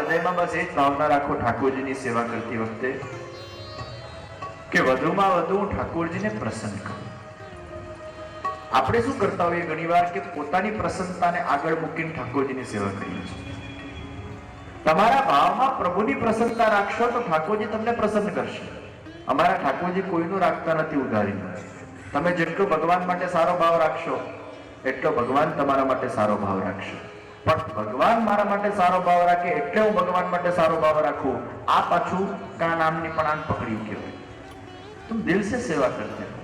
હૃદયમાં બસ એ જ ભાવના રાખો ઠાકોરજીની સેવા કરતી વખતે કે વધુમાં વધુ ઠાકોરજીને પ્રસન્ન કરો. આપણે શું કરતા હોઈએ ઘણીવાર કે પોતાની પ્રસન્નતાને આગળ મૂકીને ઠાકોરજીની સેવા કરીએ છીએ. તમારા ભાવમાં પ્રભુની પ્રસન્નતા રાખશો તો ઠાકોરજી તમને પ્રસન્ન કરશે. અમારા ઠાકોરજી કોઈનું રાખતા નથી ઉધારીને. તમે જેટલો ભગવાન માટે સારો ભાવ રાખશો એટલો ભગવાન તમારા માટે સારો ભાવ રાખશે. પણ ભગવાન મારા માટે સારો ભાવ રાખે એટલે હું ભગવાન માટે સારો ભાવ રાખું, આ પાછું કા નામની પણ આન પકડ્યું કહેવાય. तुम दिल से सेवा करते हो,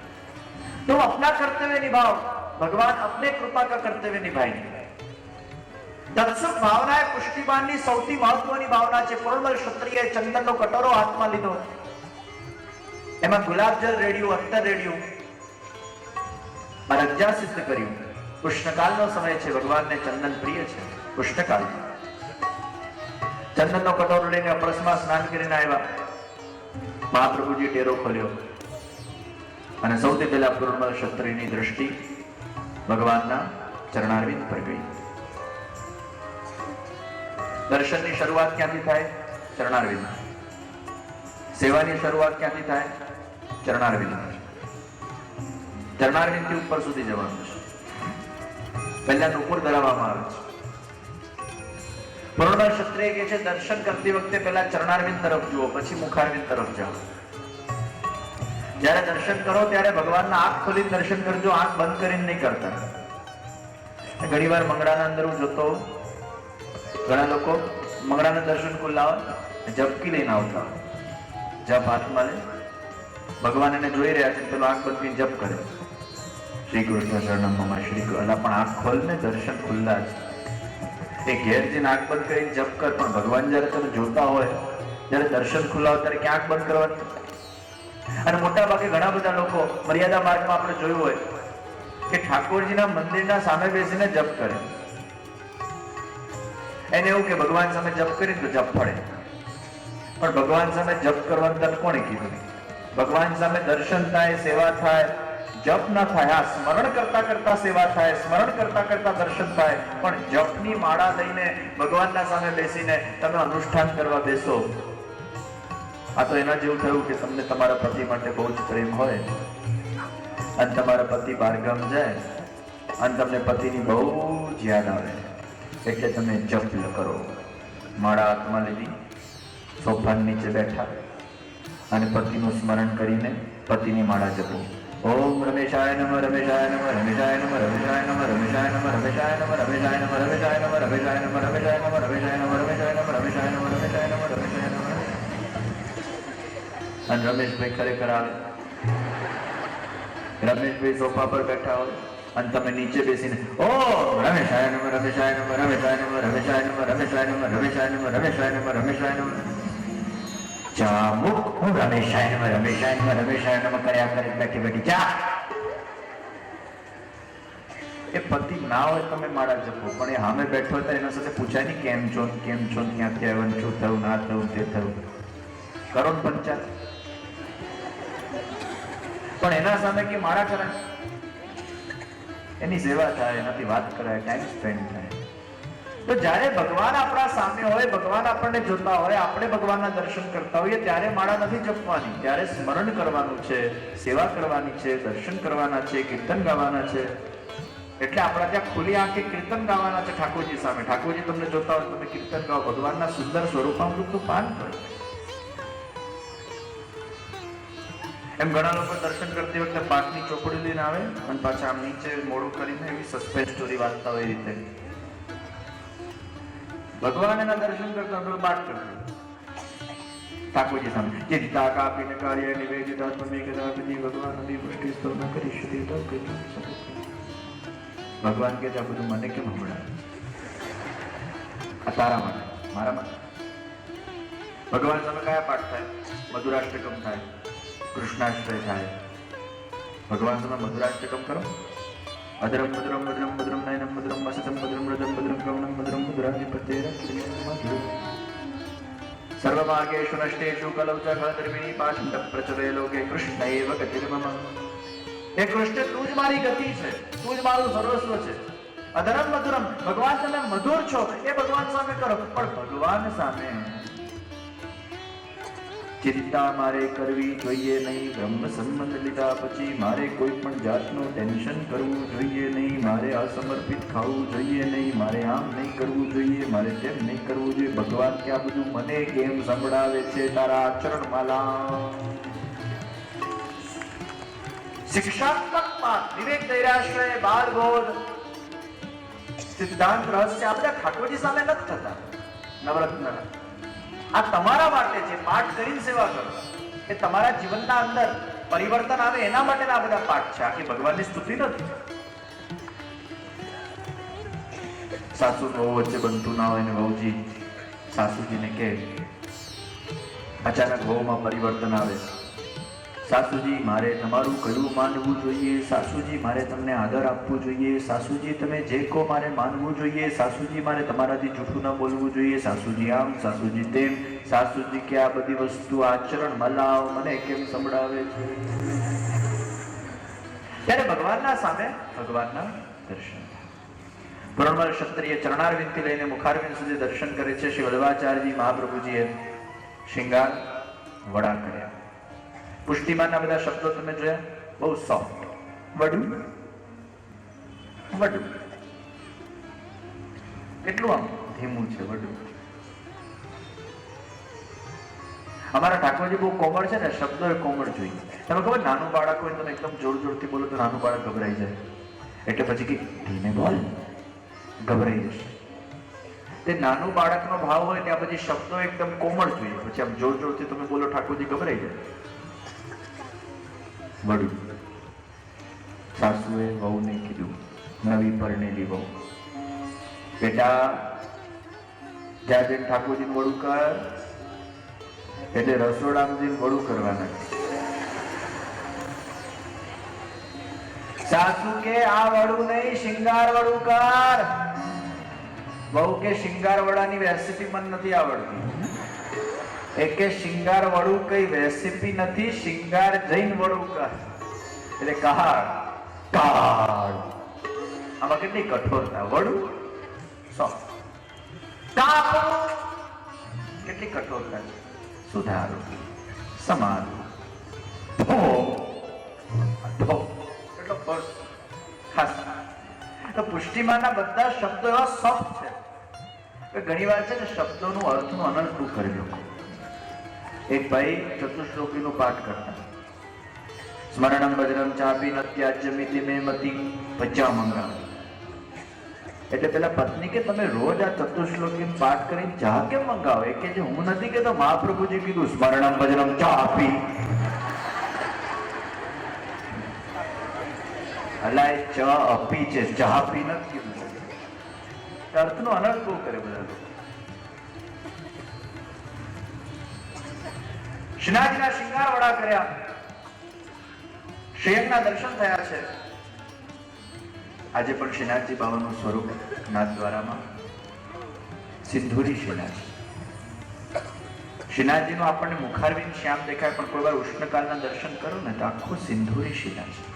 तुम अपना कर्तव्य निभाओ, भगवान अपने कृपा का कर्तव्य निभाएंगे. દત્સુક ભાવના એ પુષ્ટિમાનની સૌથી મહત્વની ભાવના છે. પૂર્ણબલ ક્ષત્રિય ચંદનનો કટોરો હાથમાં લીધો, એમાં ગુલાબજળ રેડ્યું, અત્તર રેડ્યું, રજ્જા સિદ્ધ કર્યું. કૃષ્ણકાલનો સમય છે, ભગવાનને ચંદન પ્રિય છે. કૃષ્ણકાલ ચંદનનો કટોરો લઈને અપરસમાં સ્નાન કરીને આવ્યા. મહાપ્રભુજી ટેરો ખોલ્યો અને સૌથી પહેલા પૂર્ણબલ ક્ષત્રિયની દ્રષ્ટિ ભગવાનના ચરણારવિંદ પર ગઈ. દર્શનની શરૂઆત ક્યાંથી થાય? ચરણારવિંદ. સેવાની શરૂઆત ક્યાંથી થાય? ચરણારવિંદ. ચરણારવિંદથી ઉપર સુધી જવાનું છે. પહેલા નુપુર ધરાવવામાં આવે છે. પૂર્ણબલ ક્ષત્રિય કે છે દર્શન કરતી વખતે પહેલા ચરણારવિંદ તરફ જુઓ, પછી મુખારવિંદ તરફ જાઓ. જ્યારે દર્શન કરો ત્યારે ભગવાનના આંખ ખોલીને દર્શન કરજો, આંખ બંધ કરીને નહીં કરતા. ઘણી વાર મંગળાના અંદર હું જોતો, ઘણા લોકો મંગળાના દર્શન ખુલ્લા હોય, જપકી લઈને આવતા, જપ હાથમાં લે, ભગવાન એને જોઈ રહ્યા છે, પેલો આંખ બંધ કરીને જપ કરે, શ્રી કૃષ્ણ શરણમ મમ શ્રી કૃષ્ણ. પણ આંખ ખોલને, દર્શન ખુલ્લા છે. એ ઘેર જઈને આંખ બંધ કરીને જપ કર, પણ ભગવાન જયારે તમે જોતા હોય, જયારે દર્શન ખુલ્લા હોય ત્યારે ક્યાં આંખ બંધ કરવાની? અને મોટા ભાગે ઘણા બધા લોકો મર્યાદા માર્ગમાં આપણે જોયું હોય કે ઠાકોરજીના મંદિરના સામે બેસીને જપ કરે. એને એવું કે ભગવાન સામે જપ કરી તો જપ પડે. પણ ભગવાન સામે જપ કરવાનું તને કોણે કીધું? ભગવાન સામે દર્શન થાય, સેવા થાય, જપ ના થાય. હા, સ્મરણ કરતા કરતા સેવા થાય, સ્મરણ કરતા કરતા દર્શન થાય. પણ જપની માળા લઈને ભગવાનના સામે બેસીને તમે અનુષ્ઠાન કરવા બેસો, આ તો એના જેવું થયું કે તમને તમારા પતિ માટે બહુ જ પ્રેમ હોય અને તમારા પતિ બહારગામ જાય અને તમને પતિની બહુ જ યાદ આવે, એટલે તમે જપ કરો. માળા હાથમાં લીધી, સોફાની નીચે બેઠા અને પતિનું સ્મરણ કરીને પતિની માળા જપો. ઓમ રમેશાય નમઃ, રમેશાય નમઃ, રમેશાય નમઃ, રમેશાય નમઃ, રમેશાય નમઃ, રમેશાય નમઃ, રમેશાય નમઃ, રમેશાય નમઃ, રમેશાય નમઃ, રમેશાય નમઃ, રમેશાય નમઃ, રમેશાય નમઃ, રમેશાય નમઃ, રમેશાય નમઃ, રમેશાય નમઃ. અને રમેશભાઈ ખરેખર આવે. રમેશભાઈ સોફા પર બેઠા હોય અને તમે નીચે બેસીને ઓમ રમેશાય નમઃ, રમેશાય નમઃ, રમેશાય નમઃ, રમેશાય નમઃ, રમેશાય નમઃ, રમેશાય નમઃ, રમેશાય નમઃ, રમેશાય નમઃ, ચા મુક, હું રમેશાય નમઃ, રમેશાય નમઃ, રમેશાય નમઃ કર્યા કરે બેઠી બેઠી ચા. એ પતિ ના હોય તમે માળા જપો, પણ એ સામે બેઠો હોય એના સાથે પૂછાય નહીં કેમ છો, કેમ છો, ક્યાંથી આવ્યું, શું થયું, ના થયું, તે થયું, કરો પંચાયત. પણ એના સામે કે માળા કરાય, એની સેવા થાય, એનાથી વાત કરાય, ટાઈમ સ્પેન્ડ થાય. તો જ્યારે ભગવાન આપણા સામે હોય, ભગવાન આપણને જોતા હોય, આપણે ભગવાનના દર્શન કરતા હોઈએ, ત્યારે માળા નથી જપવાની, ત્યારે સ્મરણ કરવાનું છે, સેવા કરવાની છે, દર્શન કરવાના છે, કીર્તન ગાવાના છે. એટલે આપણા ત્યાં ખુલ્લી આંખે કીર્તન ગાવાના છે ઠાકોરજી સામે. ઠાકોરજી તમને જોતા હોય, તમે કીર્તન ગાઓ, ભગવાનના સુંદર સ્વરૂપામૃતનું પાન કરો. એમ ઘણા લોકો દર્શન કરતી વખતે પાઠની ચોપડી લઈને આવે અને પાછા આમ નીચે મોડું કરીને એવી સસ્પેન્સ સ્ટોરી વાંચતા હોય. એ રીતે ભગવાન એના દર્શન કરતા પેલું પાઠ કરતો ઠાકોરજી સામે. ચિંતા કાપીને કાર્ય નિવેદિતા ત્વમેકદાપિ ભગવાન અભિ પુષ્ટિ સ્તોત્ર કરીષ્યતિ તવ કૃતં સકલ. ભગવાન કે છે બધું મને કેમ હમણાં? આ તારા માટે, મારા માટે. ભગવાન સામે કયા પાઠ થાય? મધુરાષ્ટકમ થાય, કૃષ્ણાષ્ટય થાય. ભગવાન તમે મધુરાષ્ટકમ કરો. અધરમ મધુરમ મધુરમ મધુરમ નયનમ મધુરમ વસતમ મધુરમ રદમ મધુરમ કવનમ મધુરમ મધુરાધિપતેર સર્વમાર્ગેષુ નષ્ટેષુ કલૌ ચ ખળદર્મિણી પાશંત પ્રચરે લોકે કૃષ્ણ એવ ગતિર્મમ. હે કૃષ્ણ, તું જ મારી ગતિ છે, તું જ મારું સર્વસ્વ છે. અધરમ મધુરમ, ભગવાન તમે મધુર છો એ ભગવાન સામે કરો, પણ ભગવાન સામે ચિંતા મારે કરવી જોઈએ નહીં. બ્રહ્મ સંબંધ લીધા પછી મારે કોઈ પણ જાતનું ટેન્શન કરવું જોઈએ નહીં, મારે અસમર્પિત ખાવું જોઈએ નહીં, મારે આમ નહીં કરવું જોઈએ, મારે તેમ નહીં કરવું જોઈએ. ભગવાન કે આ બધું મને કેમ સંભળાવે છે? તારા આચરણમાલા શિક્ષાત્મક પાઠ, વિવેક ધૈર્યાશ્રય, બાલબોધ, સિદ્ધાંત રહસ્ય આ બધા ઠાકોરજી સામે નથી થતા. નવરત્ન આ તમારા માટે છે. પાઠ કરીને સેવા કરો એ તમારા જીવનના અંદર પરિવર્તન આવે એના માટેના આ બધા પાઠ છે. આખી ભગવાનની સ્તુતિ નથી. સાસુ વહુ વચ્ચે બનતું ના હોય ને વહુજી સાસુજીને કે અચાનક વહુમાં પરિવર્તન આવે, સાસુજી મારે તમારું કયું માનવું જોઈએ, સાસુજી મારે તમને આદર આપવું જોઈએ, સાસુજી તમે જે કહો મારે માનવું જોઈએ, સાસુજી મારે તમારાથી જૂઠું ન બોલવું જોઈએ, સાસુજી આમ, સાસુજી તેમ, સાસુજી કે આ બધી વસ્તુ આચરણ મલાવ મને કેમ સંભળાવે છે? ત્યારે ભગવાનના સામે ભગવાનના દર્શન. પુરણમલ ક્ષત્રિય ચરણારવિંદથી લઈને મુખારવિંદ સુધી દર્શન કરે છે. શ્રી વલ્લભાચાર્યજી મહાપ્રભુજીએ શિંગાર વડા કર્યા. પુષ્ટિમાનના બધા શબ્દો તમે જોયા, બહુ સોફ્ટ. વડું વડું કેટલું આમ ધીમું છે વડું. અમારા ઠાકોરજી બહુ કોમળ છે ને, શબ્દો એ કોમળ જોઈએ. તમે ખબર નાનું બાળક હોય તમે એકદમ જોર જોરથી બોલો તો નાનું બાળક ગભરાઈ જાય, એટલે પછી કે ધીમે બોલ, ગભરાઈ જશે. તે નાનું બાળકનો ભાવ હોય ત્યાં પછી શબ્દો એકદમ કોમળ જોઈએ. પછી આમ જોર જોરથી તમે બોલો ઠાકોરજી ગભરાઈ જાય. વડું. સાસુએ વહુને કીધું, નવી પરણેલી વહુ, બેટા જ્યાં જઈને ઠાકોરજીને વડું કર, એટલે રસોડામાં જઈને વડું કરવાના. સાસુ કે આ વડું નહીં, શિંગાર વડું કર. વહુ કે શિંગાર વડાની રેસીપી મને નથી આવડતી. કે શિંગાર વડું કઈ રેસીપી નથી, શિંગાર જઈને વડું કર. એટલે કહાડ કાળ, આમાં કેટલી કઠોરતા. વડું સોફ્ટ, કેટલી કઠોરતા છે. સુધારો, સમારો, એટલો ખાસ. તો પુષ્ટિમાના બધા શબ્દો એવા સોફ્ટ છે. ઘણી વાર છે ને શબ્દોનું અર્થનું અનર્થું કરી લો. એક ભાઈ ચતુશ્લોકીનું પાઠ કરતા, સ્મરણમ ભજનમ ચાપી નત્યાજ્યમિતિ મે મતિ પચામંગા. એટલે પેલા પત્ની કે તમે રોજ આ ચતુશ્લોકીનું પાઠ કરીને ચા કેમ મંગાવો? કે જે હું નથી કેતો, મહાપ્રભુજી કીધું સ્મરણમ ભજનમ ચાપી. અલાય ચ અપી છે, ચા પી નથી. અર્થનો અનર્થ બહુ કરે બધા લોકો. શ્રીનાથજીના શિંગાર વડા કર્યા, શ્રીયંગના દર્શન થયા છે. આજે પણ શ્રીનાથજી બાબાનું સ્વરૂપ નાથદ્વારામાં સિંધુરી શ્રીનાથજી. શ્રીનાથજીનું આપણને મુખારવિંદ શ્યામ દેખાય, પણ કોઈ વાર ઉષ્ણકાલના દર્શન કરો ને તો આખું સિંધુરી શ્રીનાથજી.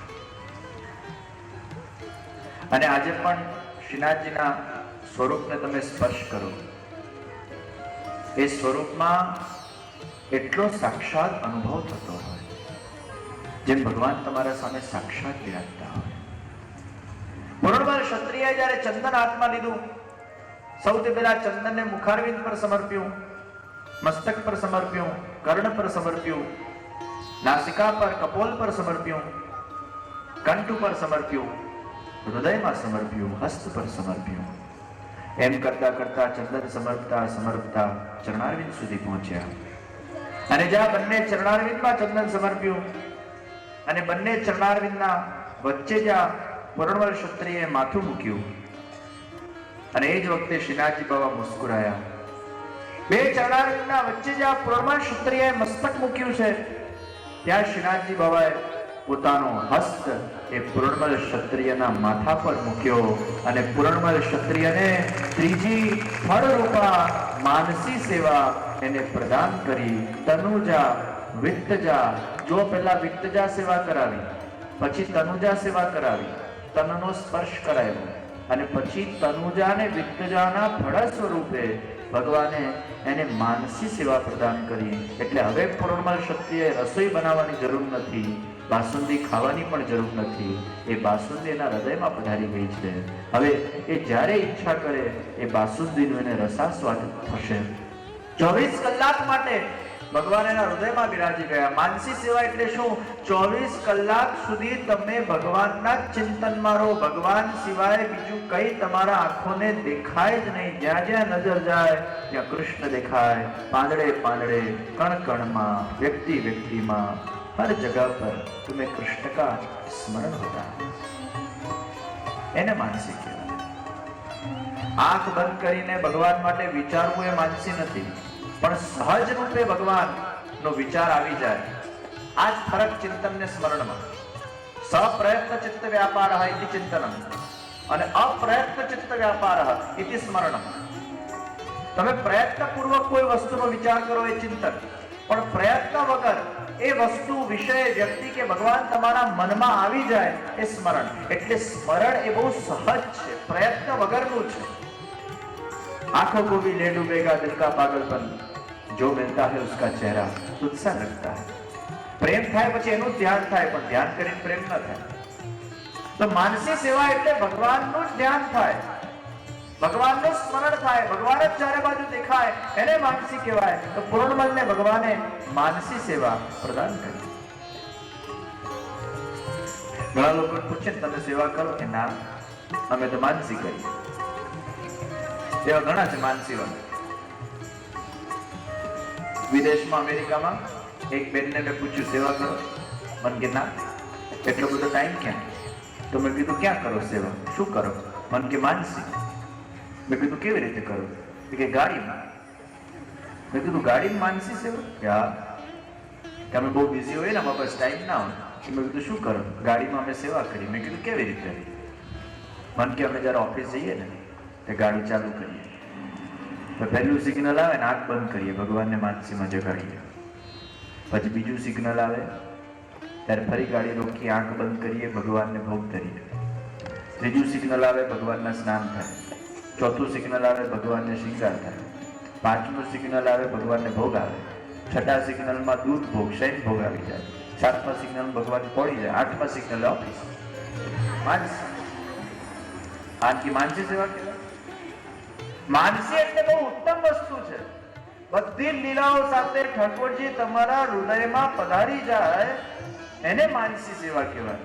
અને આજે પણ શ્રીનાથજીના સ્વરૂપને તમે સ્પર્શ કરો, એ સ્વરૂપમાં એટલો સાક્ષાત અનુભવ થતો હોય, જેમ ભગવાન તમારા સામે સાક્ષાત બિરાજતા હોય. પુરણમલ ક્ષત્રિય જ્યારે ચંદન હાથમાં લીધું, સૌથી પહેલા ચંદનને મુખારવિંદ પર સમર્પ્યું, મસ્તક પર સમર્પ્યું, કર્ણ પર સમર્પ્યું, નાસિકા પર કપોલ પર સમર્પ્યું, કંઠ પર સમર્પ્યું, હૃદયમાં સમર્પ્યું, હસ્ત પર સમર્પ્યું. એમ કરતા કરતા ચંદન સમર્પતા સમર્પતા ચરણારવિંદ સુધી પહોંચ્યા. અને જ્યાં બંને ચરણારવિંદમાં ચંદન સમર્પ્યું અને બંને ચરણારવિંદના વચ્ચે જ્યાં પુરણમલ ક્ષત્રિયે માથું મૂક્યું, અને એ જ વખતે શ્રીનાથજી બાબા મુસ્કુરાયા. બે ચરણારવિંદના વચ્ચે જ્યાં પુરણમલ ક્ષત્રિયએ મસ્તક મૂક્યું છે, ત્યાં શ્રીનાથજી બાબાએ પોતાનો હસ્ત એ પુરણમલ ક્ષત્રિયના માથા પર મૂક્યો અને પુરણમલ ક્ષત્રિયને ત્રીજી ફળરૂપા માનસી સેવા એને પ્રદાન કરી. તનુજા વિત્તજા, જો પહેલા વિત્તજા સેવા કરાવી, પછી તનુજા સેવા કરાવી, તનનો સ્પર્શ કરાવ્યો, અને પછી તનુજાને વિત્તજાના ફળ સ્વરૂપે ભગવાને એને માનસી સેવા પ્રદાન કરી. એટલે હવે પૂર્ણમલ ક્ષત્રિય રસોઈ બનાવવાની જરૂર નથી, બાસુંદી ખાવાની પણ જરૂર નથી. એ બાસુંદી એના હૃદયમાં પધારી ગઈ છે. હવે એ જ્યારે ઈચ્છા કરે એ બાસુંદીનો એને રસાસ્વાદ થશે. 24 કલાક માટે ભગવાન એના હૃદયમાં બિરાજી ગયા. માનસી સેવા એટલે શું? 24 કલાક સુધી તમે ભગવાનના ચિંતનમાં રહો. ભગવાન સિવાય બીજું કઈ તમારા આંખોને દેખાય જ નહીં. જ્યાં જ્યાં નજર જાય ત્યાં કૃષ્ણ દેખાય. પાંદડે પાંદડે, કણ કણમાં, વ્યક્તિ વ્યક્તિમાં, હર જગહ પર तुम्हें कृष्ण का स्मरण होता. એને માનસી કહેવાય. આંખ બંધ કરીને ભગવાન માટે વિચારવું એ માનસી નથી, પણ સહજ રૂપે ભગવાનનો વિચાર આવી જાય. આ જ ફરક ચિંતન ને સ્મરણમાં. સપ્રયત્ન ચિત્ત વ્યાપારઃ ઇતિ ચિંતનમ અને અપ્રયત્ન ચિત્ત વ્યાપારઃ ઇતિ સ્મરણમ. તમે પ્રયત્નપૂર્વક કોઈ વસ્તુનો વિચાર કરો એ ચિંતન, પણ પ્રયત્ન વગર એ વસ્તુ, વિષય, વ્યક્તિ કે ભગવાન તમારા મનમાં આવી જાય એ સ્મરણ. એટલે સ્મરણ એ બહુ સહજ છે, પ્રયત્ન વગરનું છે. आंखों को भी ले डूबेगा दिल का पागलपन, जो मिलता है उसका चेहरा तुझसा लगता है. प्रेम થાય પછી એનું ધ્યાન થાય, પણ ધ્યાન કરીને પ્રેમ ન થાય. તો માનસી સેવા એટલે ભગવાનનું જ ધ્યાન થાય, ભગવાનનું સ્મરણ થાય, ભગવાન જ ચારે બાજુ દેખાય, એને માનસી કહેવાય. તો પૂર્ણમલને ભગવાને માનસી સેવા પ્રદાન કરી. ઘણા લોકો પૂછે તમે સેવા કરો કે ના, અમે તો માનસી કરીએ. એવા ઘણા છે માનસીવાળા. વિદેશમાં, અમેરિકામાં એક બેનને મેં પૂછ્યું સેવા કરો? મને કે ના, એટલો બધો ટાઈમ ક્યાં? તો મેં કીધું ક્યાં કરો સેવા, શું કરો? મને કે માનસી. મેં કીધું કેવી રીતે કરો? કે ગાડીમાં. મેં કીધું ગાડીમાં માનસી સેવા? કે હા. તમે બહુ બિઝી હોય ને, અમારા પાસે ટાઈમ ના હોય. મેં કીધું શું કરો? ગાડીમાં અમે સેવા કરી. મેં કીધું કેવી રીતે? મને કે અમે જયારે ઓફિસ જઈએ ને તે ગાડી ચાલુ કરીએ, તો પહેલું સિગ્નલ આવે ને આંખ બંધ કરીએ, ભગવાનને માનસીમાં જગાડીએ. પછી બીજું સિગ્નલ આવે ત્યારે ફરી ગાડી રોકી, આંખ બંધ કરીએ, ભગવાનને ભોગ ધરીએ. ત્રીજું સિગ્નલ આવે, ભગવાનના સ્નાન થાય. ચોથું સિગ્નલ આવે, ભગવાનને શૃંગાર થાય. પાંચમું સિગ્નલ આવે, ભગવાનને ભોગ આવે. છઠ્ઠા સિગ્નલમાં દૂધ ભોગ, શયન ભોગ આવી જાય. સાતમા સિગ્નલ ભગવાન પડી જાય. આઠમા સિગ્નલ ઓફિસ. માનસી. આનકી માનસી સેવા કહેવાય. માનસી એટલે બહુ ઉત્તમ વસ્તુ છે. બધી લીલાઓ સાથે ઠાકોરજી તમારા હૃદયમાં પધારી જાય, એને માનસી સેવા કહેવાય.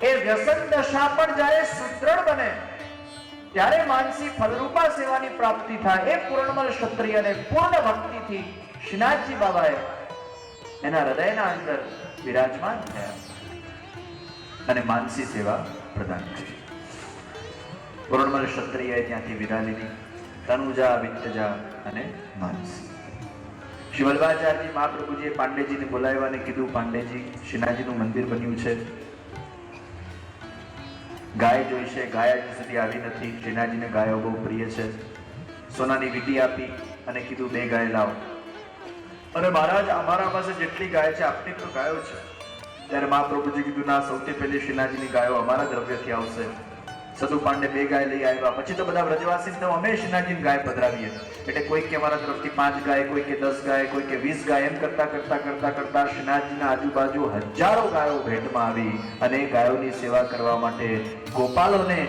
એ વ્યસન દશા પણ જ્યારે સુદૃઢ બને ત્યારે માનસી ફલરૂપા સેવાની પ્રાપ્તિ થાય. એ પૂર્ણમલ ક્ષત્રિયને પૂર્ણ ભક્તિથી શ્રીનાથજી બાબાએ એના હૃદયના અંદર વિરાજમાન થયા અને માનસી સેવા પ્રદાન કરી. પૂર્ણમલ ક્ષત્રિયએ ત્યાંથી વિદા લીધી. તનુજા, વિત્તજા અને માનસી. શ્રી વલ્લભાચાર્યજી મહાપ્રભુજીએ પાંડેજીને બોલાવ્યા અને કીધું, પાંડેજી, શ્રીનાથજીનું મંદિર બન્યું છે, ગાય જોઈશે. ગાય હજી સુધી આવી નથી. શ્રીનાથજીને ગાયો બહુ પ્રિય છે. સોનાની વીંટી આપી અને કીધું 2 ગાય લાવો. અને મહારાજ, અમારા પાસે જેટલી ગાય છે આપની તો ગાયો છે. ત્યારે મહાપ્રભુજી કીધું, ના, સૌથી પહેલી શ્રીનાથજીની ગાયો અમારા દ્રવ્યથી આવશે. સદુ પાંડે 2 ગાય લઈ આવ્યા. પછી તો બધા વ્રજવાસી તો અમે શ્રીનાથજીની ગાય પધરાવીએ. એટલે કોઈ કે અમારા તરફથી 5 ગાય, કોઈ કે 10 ગાય, કોઈ કે 20 ગાય, એમ કરતા શ્રીનાથજીના આજુબાજુ હજારો ગાયો ભેટમાં આવી. અને એ ગાયોની સેવા કરવા માટે ગોપાલોને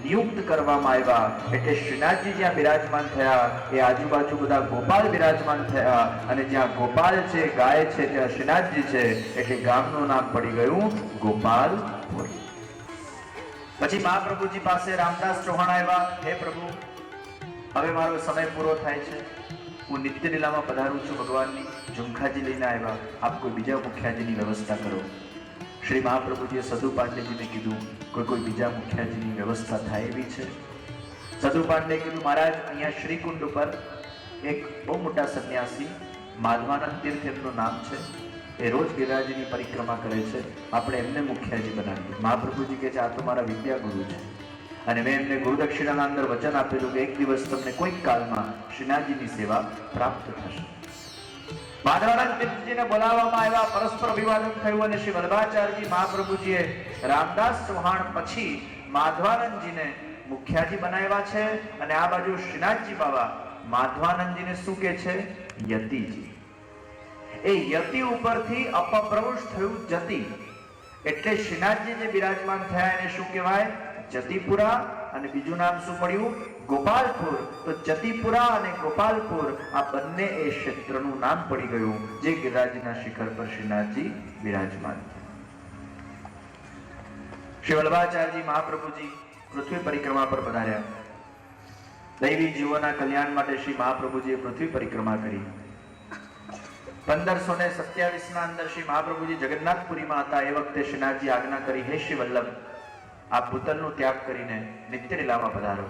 નિયુક્ત કરવામાં આવ્યા. એટલે શ્રીનાથજી જ્યાં બિરાજમાન થયા એ આજુબાજુ બધા ગોપાલ બિરાજમાન થયા. અને જ્યાં ગોપાલ છે, ગાય છે, ત્યાં શ્રીનાથજી છે. એટલે ગામનું નામ પડી ગયું ગોપાલપુર. પછી મહાપ્રભુજી પાસે રામદાસ ચૌહાણ આવ્યા. હે પ્રભુ, હવે મારો સમય પૂરો થાય છે, હું નિત્ય લીલામાં પધારું છું. ભગવાનની ઝુમખાજી લઈને આવ્યા, આપ કોઈ બીજા મુખ્યાજીની વ્યવસ્થા કરો. શ્રી મહાપ્રભુજીએ સદુ પાંડેજીને કીધું, કોઈ બીજા મુખ્યાજીની વ્યવસ્થા થાય એવી છે? સદુ પાંડે કીધું, મહારાજ, અહીંયા શ્રીકુંડ ઉપર એક બહુ મોટા સંન્યાસી માધવાનંદ તીર્થ એમનું નામ છે, એ રોજ ગિરિરાજની પરિક્રમા કરે છે, આપણે એમને મુખ્યાજી બનાવીએ. મહાપ્રભુજી કહે છે, આ તો મારા વિદ્યાગુરુ છે અને મેં એમને ગુરુદક્ષિણાના અંદર વચન આપેલું કે એક દિવસ તમને કોઈક કાલમાં શ્રીનાથજીની સેવા પ્રાપ્ત થશે. માધવાનંદ તીર્થજીને બોલાવવામાં આવ્યા. પરસ્પર અભિવાદન થયું અને શ્રી વલ્લભાચાર્યજી મહાપ્રભુજીએ રામદાસ ચૌહાણ પછી માધવાનંદજીને મુખ્યાજી બનાવ્યા છે અને આ બાજુ શ્રીનાથજી બાબા માધવાનંદજીને શું કે છે? યતિજી. એ યતિ ઉપરથી અપભ્રંશ થયું જતિ, એટલે શ્રીનાથજી જે બિરાજમાન થયા એને શું કહેવાય? જતિપુરા. અને બીજું નામ શું પડ્યું? ગોપાલપુર. તો જતિપુરા અને ગોપાલપુર આ બંને એ ક્ષેત્રનું નામ પડી ગયું જે ગિરિરાજના શિખર પર શ્રીનાથજી બિરાજમાન થયા. શ્રી વલ્લભાચાર્યજી મહાપ્રભુજી પૃથ્વી પરિક્રમા પર પધાર્યા. દૈવી જીવોના કલ્યાણ માટે શ્રી મહાપ્રભુજીએ પૃથ્વી પરિક્રમા કરી. 1527 ના અંદર શ્રી મહાપ્રભુજી જગન્નાથપુરીમાં હતા. એ વખતે શ્રીનાથજી આજ્ઞા કરી, હે શ્રી વલ્લભ, આ ભૂતલનો ત્યાગ કરીને નિત્ય લીલામાં પધારો.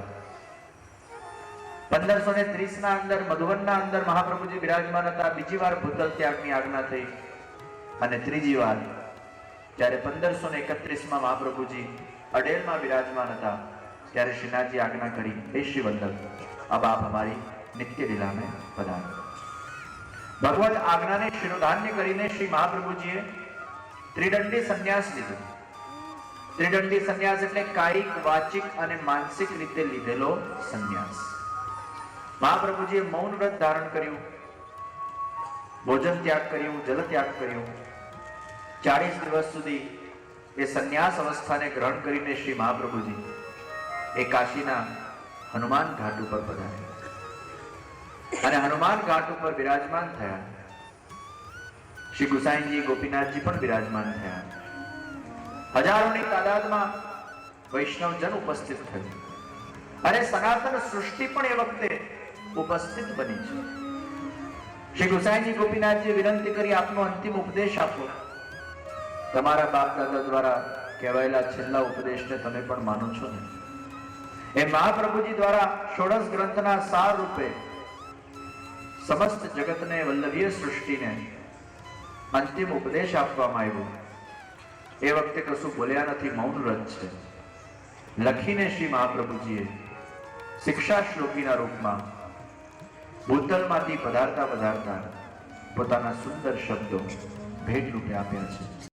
1530 ના અંદર મધુવનના અંદર મહાપ્રભુજી બિરાજમાન હતા. બીજી વાર ભૂતલ ત્યાગની આજ્ઞા થઈ અને ત્રીજી વાર જ્યારે 1531 માં મહાપ્રભુજી અડેલમાં બિરાજમાન હતા ત્યારે શ્રીનાથજી આજ્ઞા કરી, હે શ્રી વલ્લભ, अब आप हमारी नित्य लीला में पधारो. भगवत આજ્ઞાને શિરોધાન્ય કરીને શ્રી મહાપ્રભુજીએ ત્રિદંડી સંન્યાસ લીધો. ત્રિદંડી સંન્યાસ એટલે કાયિક, વાચિક અને માનસિક રીતે લીધેલો સંન્યાસ. મહાપ્રભુજીએ મૌન વ્રત ધારણ કર્યું, ભોજન ત્યાગ કર્યું, જલ ત્યાગ કર્યું. 40 દિવસ સુધી એ સંન્યાસ અવસ્થાને ગ્રહણ કરીને શ્રી મહાપ્રભુજી એ કાશીના હનુમાન ઘાટ ઉપર પધાર્યા અને હનુમાન ઘાટ ઉપર બિરાજમાન થયા. શ્રી ગુસાઈજી, ગોપીનાથજી પણ બિરાજમાન થયા. હજારોની તાદાદમાં વૈષ્ણવજન ઉપસ્થિત થયું અને સનાતન સૃષ્ટિ પણ એ વખતે ઉપસ્થિત બની છે. શ્રી ગુસાઈજી, ગોપીનાથજીએ વિનંતી કરી, આપનો અંતિમ ઉપદેશ આપો. તમારા બાપ દાદા દ્વારા કહેવાયેલા છેલ્લા ઉપદેશને તમે પણ માનો છો ને? એ મહાપ્રભુજી દ્વારા ષોડશ ગ્રંથના સાર રૂપે સમસ્ત જગતને, વલ્લભીય સૃષ્ટિને અંતિમ ઉપદેશ આપવામાં આવ્યો. એ વખતે કશું બોલ્યા નથી, મૌન વ્રત છે. લખીને શ્રી મહાપ્રભુજીએ શિક્ષા શ્લોકીના રૂપમાં ભૂતલમાંથી પધારતા પધારતા પોતાના સુંદર શબ્દો ભેટ રૂપે આપ્યા છે.